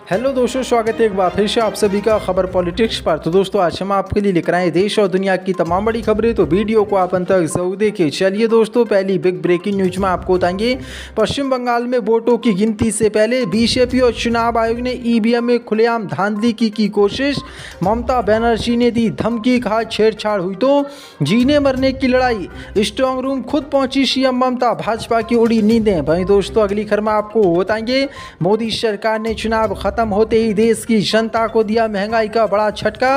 Hello दोस्तों, स्वागत है एक बार फिर से आप सभी का खबर पॉलिटिक्स पर। तो दोस्तों, आज हम आपके लिए लेकर आए देश और दुनिया की तमाम बड़ी खबरें। तो वीडियो को आप अंत तक जरूर देखिए। चलिए दोस्तों, पहली बिग ब्रेकिंग न्यूज में आपको बताएंगे पश्चिम बंगाल में वोटों की गिनती से पहले बीजेपी और चुनाव आयोग ने ईवीएम में खुलेआम धांधली की कोशिश। ममता बनर्जी ने दी धमकी, कहा छेड़छाड़ हुई तो जीने मरने की लड़ाई। स्ट्रांग रूम खुद पहुंची सीएम ममता, भाजपा की उड़ी नींदें। वहीं दोस्तों, अगली खबर में आपको बताएंगे मोदी सरकार ने चुनाव खत्म होते ही देश की जनता को दिया महंगाई का बड़ा झटका।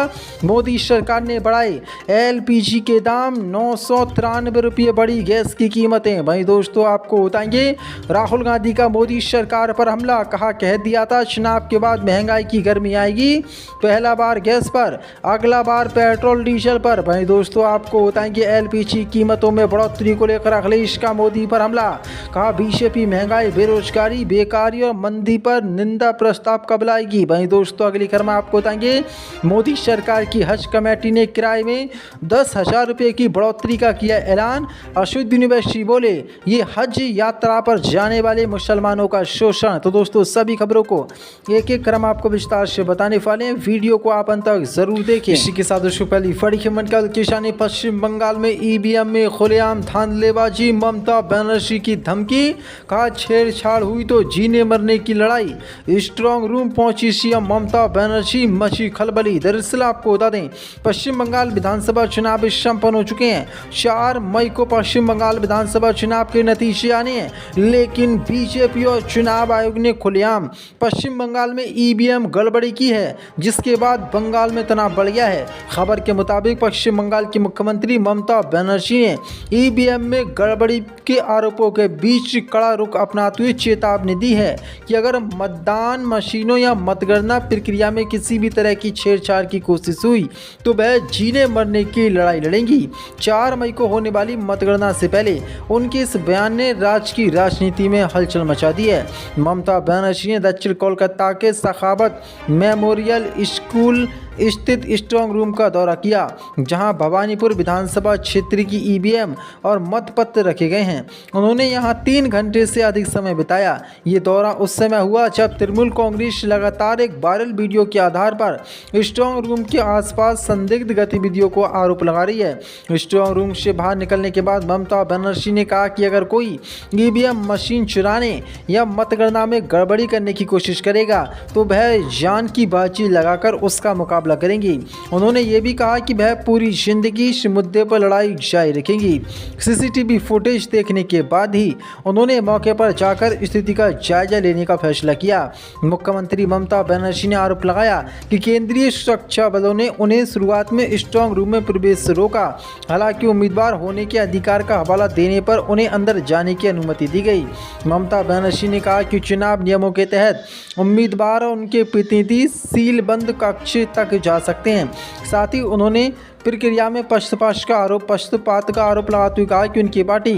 मोदी सरकार ने बढ़ाए एलपीजी के दाम, 993 रुपये बढ़ी गैस की कीमतें। वहीं दोस्तों, आपको बताएंगे राहुल गांधी का मोदी सरकार पर हमला, कहा कह दिया था चुनाव के बाद महंगाई की गर्मी आएगी, पहला बार गैस पर, अगला बार पेट्रोल डीजल पर। वहीं दोस्तों, आपको बताएंगे एलपीजी कीमतों में बढ़ोतरी को लेकर अखिलेश का मोदी पर हमला, कहा बीजेपी महंगाई, बेरोजगारी, बेकारी और मंदी पर निंदा प्रस्ताव कब लाएगी। वहीं दोस्तों, अगली खबर में आपको बताएंगे मोदी सरकार की हज कमेटी ने किराए में 10,000 रुपये की बढ़ोतरी का किया ऐलान। अशुद्ध यूनिवर्सिटी बोले ये हज यात्रा पर जाने वाले मुसलमानों का शोषण। तो दोस्तों, सभी खबरों को एक एक क्रम आपको विस्तार से बताने वाले हैं, वीडियो को आप अंत तक जरूर देखें। इसी के साथ दोस्तों, पहली बड़ी खबर कल किसान पश्चिम बंगाल में ईवीएम में खुलेआम धांधलेबाजी, ममता बनर्जी की धमकी, कहा छेड़छाड़ हुई तो जीने मरने की लड़ाई। स्ट्रांग रूम पहुंची सीएम ममता बनर्जी, मची खलबली। दरअसल आपको बता दें पश्चिम बंगाल विधानसभा चुनाव संपन्न हो चुके हैं। 4 मई को पश्चिम बंगाल विधानसभा चुनाव के नतीजे आने हैं, लेकिन बीजेपी और चुनाव आयोग ने खुलेआम पश्चिम बंगाल में ईवीएम गड़बड़ी की है, जिसके बाद बंगाल में तनाव बढ़ गया है। खबर के मुताबिक पश्चिम बंगाल की मुख्यमंत्री ममता बनर्जी ने ईवीएम में गड़बड़ी के आरोपों के बीच कड़ा रुख अपनाते हुए चेतावनी दी है कि अगर मतदान मशीनों या मतगणना प्रक्रिया में किसी भी तरह की छेड़छाड़ की कोशिश हुई तो वह जीने मरने की लड़ाई लड़ेंगी। 4 मई को होने वाली मतगणना से पहले उनके इस बयान ने राज्य की राजनीति में हलचल मचा दी है। ममता बनर्जी ने दक्षिण कोलकाता के सखावत मेमोरियल स्कूल स्थित स्ट्रांग रूम का दौरा किया, जहां भवानीपुर विधानसभा क्षेत्र की ईवीएम और मतपत्र रखे गए हैं। उन्होंने यहां 3 घंटे से अधिक समय बिताया। ये दौरा उस समय हुआ जब तृणमूल कांग्रेस लगातार एक वायरल वीडियो के आधार पर स्ट्रांग रूम के आसपास संदिग्ध गतिविधियों को आरोप लगा रही है। स्ट्रांग रूम से बाहर निकलने के बाद ममता बनर्जी ने कहा कि अगर कोई ईवीएम मशीन चुराने या मतगणना में गड़बड़ी करने की कोशिश करेगा तो वह जान की बाजी लगाकर उसका मुकाबला करेंगी। उन्होंने ये भी कहा कि वह पूरी जिंदगी इस मुद्दे पर लड़ाई जारी रखेंगी। सीसीटीवी फुटेज देखने के बाद ही उन्होंने मौके पर जाकर स्थिति का जायजा लेने का फैसला किया। मुख्यमंत्री ममता बनर्जी ने आरोप लगाया कि केंद्रीय सुरक्षा बलों ने उन्हें शुरुआत में स्ट्रांग रूम में प्रवेश से रोका। हालांकि उम्मीदवार होने के अधिकार का हवाला देने पर उन्हें अंदर जाने की अनुमति दी गई। ममता बनर्जी ने कहा कि चुनाव नियमों के तहत उम्मीदवार और उनके प्रतिनिधि सीलबंद कक्ष तक जा सकते हैं। साथ ही उन्होंने प्रक्रिया में पक्षपात का आरोप लगाते हुए कहा कि उनकी पार्टी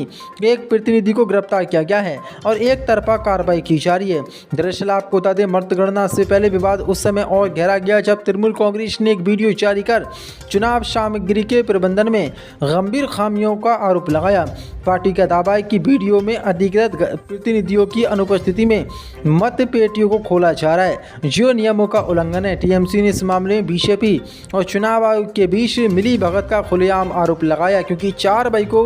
एक प्रतिनिधि को गिरफ्तार किया गया है और एक तरफा कार्रवाई की जा रही है। दरअसल आपको बता दें मतगणना से पहले विवाद उस समय और गहरा गया जब तृणमूल कांग्रेस ने एक वीडियो जारी कर चुनाव सामग्री के प्रबंधन में गंभीर खामियों का आरोप लगाया। पार्टी का दावा है कि वीडियो में अधिकृत प्रतिनिधियों की अनुपस्थिति में मत पेटियों को खोला जा रहा है, जो नियमों का उल्लंघन है। टीएमसी ने इस मामले में बीजेपी और चुनाव आयोग के बीच मिली भगत का खुलेआम आरोप लगाया, क्योंकि 4 मई को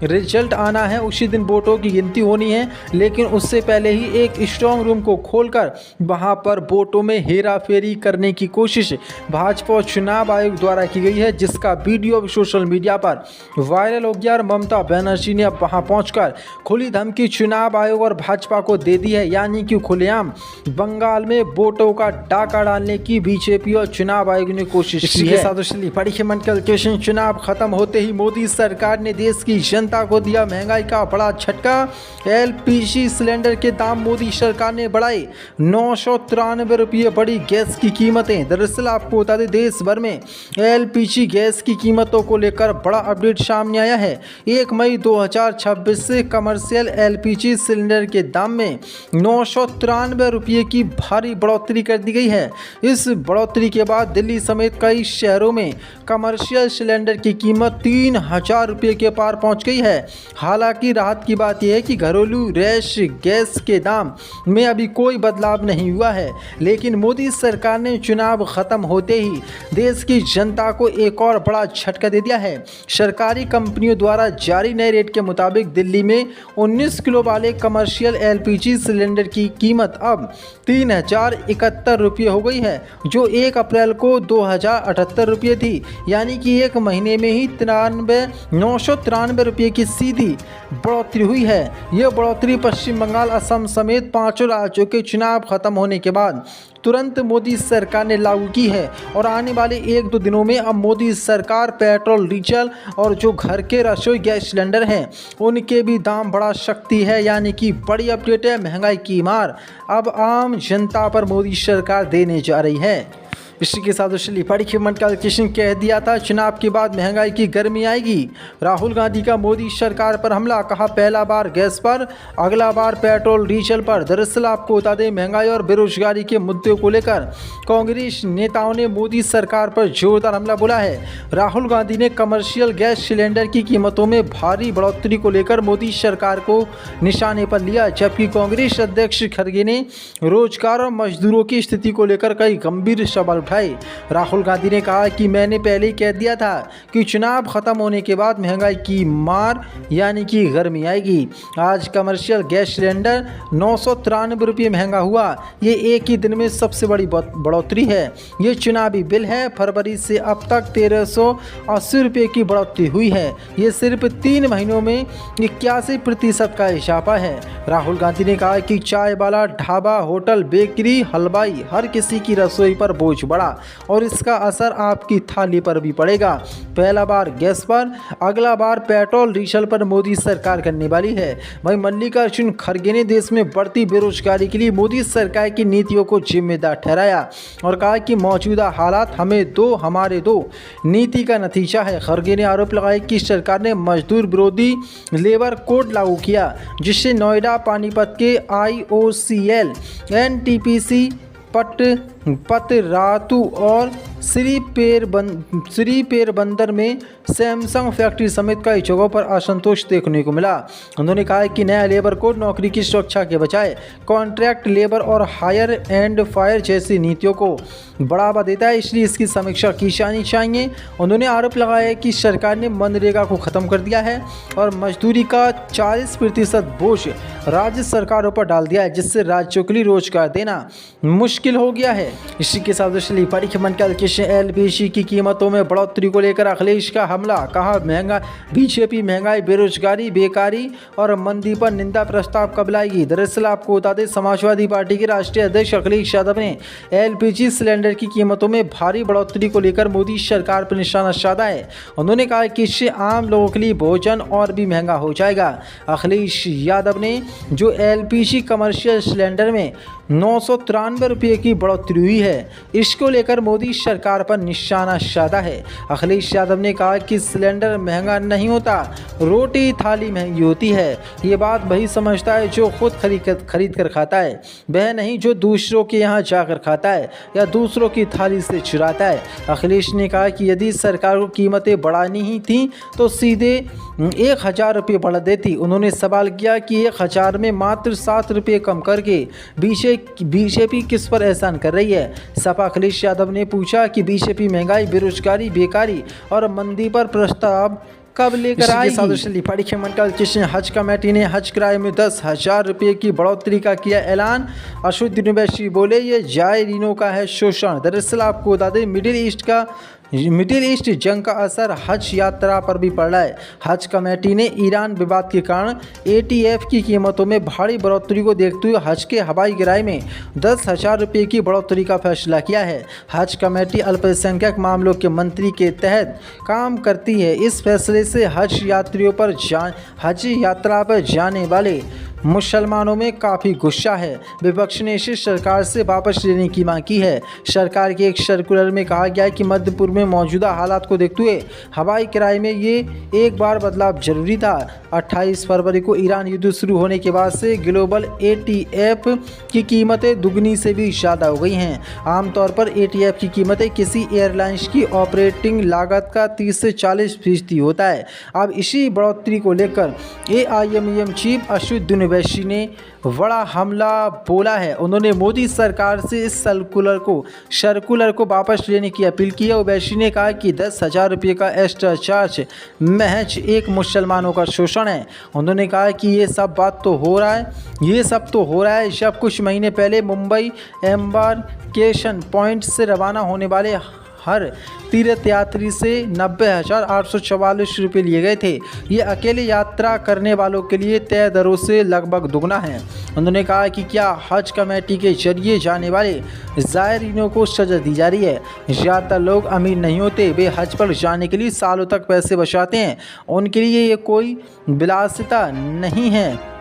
रिजल्ट आना है, उसी दिन वोटों की गिनती होनी है, लेकिन उससे पहले ही एक स्ट्रांग रूम को खोलकर वहां पर वोटों में हेराफेरी करने की कोशिश भाजपा और चुनाव आयोग द्वारा की गई है, जिसका वीडियो सोशल मीडिया पर वायरल हो गया। और ममता बनर्जी ने अब वहां पहुंचकर खुली धमकी चुनाव आयोग और भाजपा को दे दी है, यानी कि खुलेआम बंगाल में वोटों का डाका डालने की बीजेपी और चुनाव आयोग ने कोशिश की है। चुनाव खत्म होते ही मोदी सरकार ने देश की जनता को दिया महंगाई का बड़ा झटका। एलपीजी सिलेंडर के दाम मोदी सरकार ने बढ़ाए, 993 रुपये बढ़ी गैस की कीमतें। दरअसल आपको बता दें देश भर में एलपीजी गैस की कीमतों को लेकर बड़ा अपडेट सामने आया है। 1 मई 2026 से कमर्शियल एलपीजी सिलेंडर के दाम में 993 रुपये की भारी बढ़ोतरी कर दी गई है। इस बढ़ोतरी के बाद दिल्ली समेत कई शहरों में कमर्शियल कमर्शियल सिलेंडर की कीमत 3000 रुपये के पार पहुंच गई है। हालांकि राहत की बात यह है कि घरेलू रैश गैस के दाम में अभी कोई बदलाव नहीं हुआ है, लेकिन मोदी सरकार ने चुनाव खत्म होते ही देश की जनता को एक और बड़ा झटका दे दिया है। सरकारी कंपनियों द्वारा जारी नए रेट के मुताबिक दिल्ली में 19 किलो वाले कमर्शियल LPG सिलेंडर की कीमत अब 3071 रुपये हो गई है, जो 1 अप्रैल को 2078 रुपये थी। यानी कि एक महीने में ही 993 रुपये की सीधी बढ़ोतरी हुई है। यह बढ़ोतरी पश्चिम बंगाल, असम समेत 5 राज्यों के चुनाव खत्म होने के बाद तुरंत मोदी सरकार ने लागू की है और आने वाले 1-2 दिनों में अब मोदी सरकार पेट्रोल, डीजल और जो घर के रसोई गैस सिलेंडर हैं उनके भी दाम बढ़ा सकती है। यानी कि बड़ी अपडेट है, महंगाई की मार अब आम जनता पर मोदी सरकार देने जा रही है। इसी के साथ बड़ी खबर का किशन कह दिया था, चुनाव के बाद महंगाई की गर्मी आएगी। राहुल गांधी का मोदी सरकार पर हमला, कहा पहला बार गैस पर, अगला बार पेट्रोल डीजल पर। दरअसल आपको बता दें, महंगाई और बेरोजगारी के मुद्दे को लेकर कांग्रेस नेताओं ने मोदी सरकार पर जोरदार हमला बोला है। राहुल गांधी ने कमर्शियल गैस सिलेंडर की कीमतों में भारी बढ़ोतरी को लेकर मोदी सरकार को निशाने पर लिया, जबकि कांग्रेस अध्यक्ष खड़गे ने रोजगार और मजदूरों की स्थिति को लेकर कई गंभीर सवाल उठाए। राहुल गांधी ने कहा कि मैंने पहले ही कह दिया था कि चुनाव खत्म होने के बाद महंगाई की मार यानी कि गर्मी आएगी। आज कमर्शियल गैस सिलेंडर 993 रुपये महंगा हुआ। ये एक ही दिन में सबसे बड़ी बढ़ोतरी है। ये चुनावी बिल है। फरवरी से अब तक 1380 रुपये की बढ़ोतरी हुई है। ये सिर्फ 3 महीनों में 81% का इजाफा है। राहुल गांधी ने कहा कि चाय वाला, ढाबा, होटल, बेकरी, हलवाई, हर किसी की रसोई पर बोझ बढ़ा और इसका असर आपकी थाली पर भी पड़ेगा। पहला बार गैस पर, अगला बार पेट्रोल डीजल पर मोदी सरकार करने वाली है। वहीं मल्लिकार्जुन खड़गे ने देश में बढ़ती बेरोजगारी के लिए मोदी सरकार की नीतियों को जिम्मेदार ठहराया और कहा कि मौजूदा हालात हमें दो हमारे दो नीति का नतीजा है। खड़गे ने आरोप लगाया कि सरकार ने मजदूर विरोधी लेबर कोड लागू किया, जिससे नोएडा, पानीपत के IOCL, NTPC, पतरातू और श्री पेरबंदर में सैमसंग फैक्ट्री समेत कई जगहों पर असंतोष देखने को मिला। उन्होंने कहा कि नया लेबर कोड नौकरी की सुरक्षा के बजाय कॉन्ट्रैक्ट लेबर और हायर एंड फायर जैसी नीतियों को बढ़ावा देता है, इसलिए इसकी समीक्षा की जानी चाहिए। उन्होंने आरोप लगाया कि सरकार ने मनरेगा को खत्म कर दिया है और मजदूरी का 40% बोझ राज्य सरकारों पर डाल दिया है, जिससे राज्यों के लिए रोजगार देना मुश्किल हो गया है। इसी के साथ बड़ी खबर का LPG की कीमतों में बढ़ोतरी को लेकर अखिलेश का हमला, कहा बीजेपी महंगाई, बेरोजगारी, बेकारी और मंदी पर निंदा प्रस्ताव कब लाएगी। दरअसल आपको बता दें, समाजवादी पार्टी के राष्ट्रीय अध्यक्ष अखिलेश यादव ने LPG सिलेंडर की कीमतों में भारी बढ़ोतरी को लेकर मोदी सरकार पर निशाना साधा है। उन्होंने कहा कि इससे आम लोगों के लिए भोजन और भी महंगा हो जाएगा। अखिलेश यादव ने जो LPG कमर्शियल सिलेंडर में 993 रुपये की बढ़ोतरी हुई है, इसको लेकर मोदी सरकार पर निशाना साधा है। अखिलेश यादव ने कहा कि सिलेंडर महंगा नहीं होता, रोटी थाली महंगी होती है। ये बात वही समझता है जो खुद खरीद कर खाता है, वह नहीं जो दूसरों के यहाँ जाकर खाता है या दूसरों की थाली से चुराता है। अखिलेश ने कहा कि यदि सरकार को कीमतें बढ़ानी ही थी तो सीधे 1000 रुपये बढ़ा देती। उन्होंने सवाल किया कि 1000 में मात्र 7 रुपये कम करके बीजेपी किस पर एहसान कर रही है। सपा अखिलेश यादव ने पूछा कि बीजेपी महंगाई, बेरोजगारी, बेकारी और मंदी पर प्रस्ताव कब लेकर आएगी। हज कमेटी ने हज किराए में 10,000 रुपये की बढ़ोतरी का किया ऐलान। अशुद्ध यूनिवर्सिटी बोले ये जायरीनों का है शोषण। दरअसल आपको बता दें, मिडिल ईस्ट जंग का असर हज यात्रा पर भी पड़ रहा है। हज कमेटी ने ईरान विवाद के कारण ATF की कीमतों में भारी बढ़ोतरी को देखते हुए हज के हवाई किराए में 10,000 रुपये की बढ़ोतरी का फैसला किया है। हज कमेटी अल्पसंख्यक मामलों के मंत्री के तहत काम करती है। इस फैसले से हज यात्रा पर जाने वाले मुसलमानों में काफ़ी गुस्सा है। विपक्ष ने इसे सरकार से वापस लेने की मांग की है। सरकार के एक सर्कुलर में कहा गया है कि मध्य पूर्व में मौजूदा हालात को देखते हुए हवाई किराए में ये एक बार बदलाव जरूरी था। 28 फरवरी को ईरान युद्ध शुरू होने के बाद से ग्लोबल ATF की कीमतें दुगनी से भी ज़्यादा हो गई हैं। आमतौर पर ATF की कीमतें किसी एयरलाइंस की ऑपरेटिंग लागत का 30 से 40% होता है। अब इसी बढ़ोतरी को लेकर AIMEM चीफ असदुद्दीन ओवैसी ने बड़ा हमला बोला है। उन्होंने मोदी सरकार से इस सर्कुलर को वापस लेने की अपील की है। ओवैसी ने कहा कि 10,000 रुपये का एक्स्ट्रा चार्ज महज एक मुसलमानों का शोषण है। उन्होंने कहा कि ये सब तो हो रहा है जब कुछ महीने पहले मुंबई एम्बार्केशन पॉइंट से रवाना होने वाले हर तीर्थयात्री से 90,844 रुपये लिए गए थे। ये अकेले यात्रा करने वालों के लिए तय दरों से लगभग दुगना है। उन्होंने कहा कि क्या हज कमेटी के जरिए जाने वाले ज़ायरीनों को सजा दी जा रही है। ज़्यादातर लोग अमीर नहीं होते, वे हज पर जाने के लिए सालों तक पैसे बचाते हैं। उनके लिए ये कोई विलासिता नहीं है।